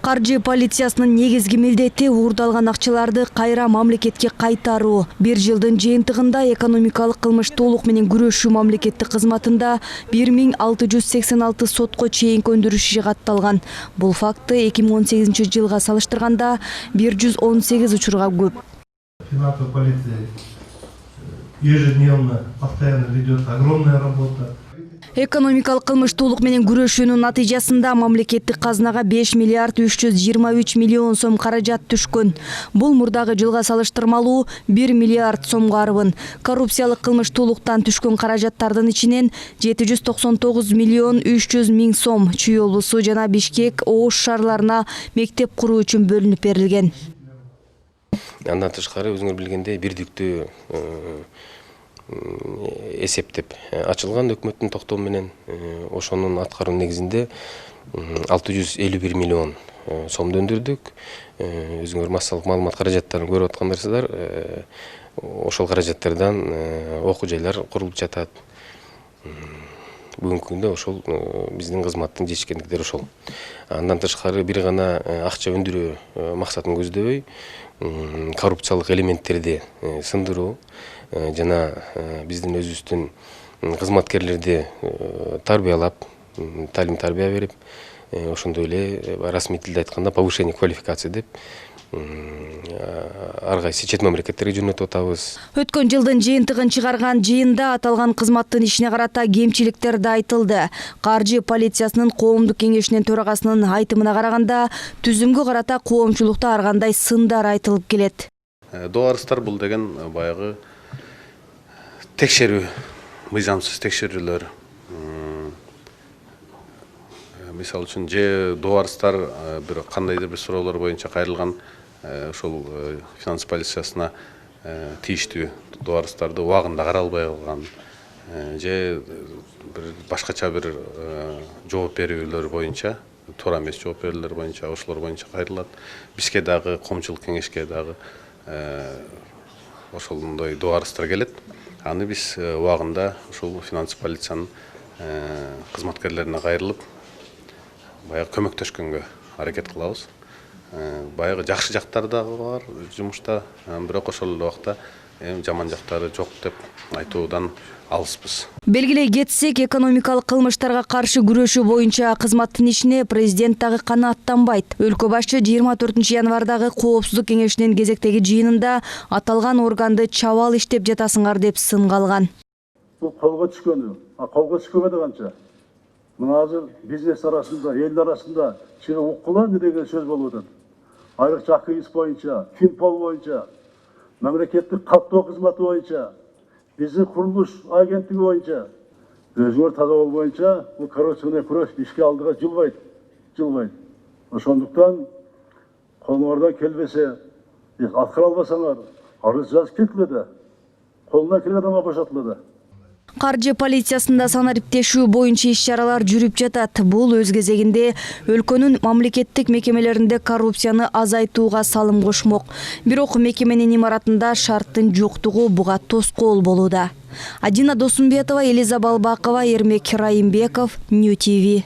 Каржы полициясынын негизги милдети уурдалган акчаларды кайра мамлекетке кайтаруу. Бир жылдын жыйынтыгында экономикалык кылмыштуулук менен күрөшүү мамлекеттик кызматында 1686 сотко чейин көндүрүш иши катталган. Бул факты 2018 жылга салыштырганда 118 учурга көп. Финансовая полиция ежедневно, постоянно ведет огромная работа. Экономикалык кылмыштуулук менен күрөшүүнүн натыйжасында мамлекеттик казынага 5 миллиард 323 миллион сом каражат түшкөн. Бул мурдагы жылга салыштырмалуу 1 миллиард сомго арбын. Коррупциялык кылмыштуулуктан түшкөн каражаттардын ичинен 799 миллион 300 миң сом Чүй облусу жана Бишкек, Ош шаарларына мектеп куруу үчүн бөлүнүп берилген. Андан тышкары өзүңөр билгендей бирдиктүү эсептеп ачылган өкмөттүн токтоо менен ошонун аткаруу негизинде 651 миллион сомду өндүрдүк. Өзүңөр массалык маалымат каражаттарын көрүп аткандарсыздар. Ошол каражаттардан окуу жайлар курулуп жатат. Бүгүнкү күндө ошол биздин кызматтын жетишкендиктери ошол. Андан тышкары бир гана акча өндүрүү максатын көздөбөй, коррупциялык элементтерди сындыруу жана биздин өзүбүздүн кызматкерлерди тарбиялап, талим-тарбия берип, ошондой эле расмий тилде айтканда повышение квалификации деп ар кайсы чет мамлекеттерге жөнөтүп атабыз. Өткөн жылдын жыйынтыгын чыгарган жыйында аталган кызматтын ишине карата кемчиликтер да айтылды. Каржы полициясынын коомдук кеңешинин төрагасынын айтымына караганда, түзүмгө карата коомчулукта ар кандай сындар айтылып келет. Дуарыстар бул деген баягы текшерүү, мыйзамсыз текшерүүлөр. Мисалы үчүн же дуарыстар бир кандайдыр бир суроолор боюнча кайрылган ошол финанс полициясына тийиштүү дуарыстарды убагында каралбай калган, же бир башкача бир жооп берүүлөр боюнча, туура эмес жооп берүүлөр боюнча, ошолор боюнча кайрылат. Бизге дагы коомчулук кеңешке дагы ошондой дуарыстар келет. Аны биз убагында ошол финанс полициянын кызматкерлерине кайрылып, баягы көмөктөшкөнгө аракет кылабыз. Баягы жакшы жактары дагы бар жумушта, бирок ошол эле убакта жаман жактары жок деп айтуудан алыспыз. Белгилей кетсек, экономикалык кылмыштарга каршы күрөшүү боюнча кызматтын ишине президент дагы канааттанбайт. Өлкө башы 24 январдагы коопсуздук кеңешинин кезектеги жыйынында аталган органды чабал иштеп жатасыңар деп сынга алган. Бул колго түшкөнү, колго түшкөнгө канча? Мына азыр бизнес арасында, эл арасында чыгып уккула деген сөз болуп атат. Айрыкча АКИС боюнча, Финпол боюнча, мамлекеттик каттоо кызматы боюнча, биздин курулуш агенттиги боюнча, өзүңөр таза болбоюнча, бул коррупцияны күрөш ишке алдыга жылбайт. Ошондуктан колуңардан келбесе, аткара албасаңар, арыз жазып кетиле да, колуна келген адамга бошотулат да. Каржы полициясында санариптешүү боюнча иш-чаралар жүрүп жатат. Бул өз кезегинде өлкөнүн мамлекеттик мекемелеринде коррупцияны азайтууга салым кошмок. Бирок мекеменин имаратында шарттын жоктугу буга тоскоол болууда. Адина Досумбетова, Элиза Балбакова, Эрмек Райымбеков, Нью ТВ.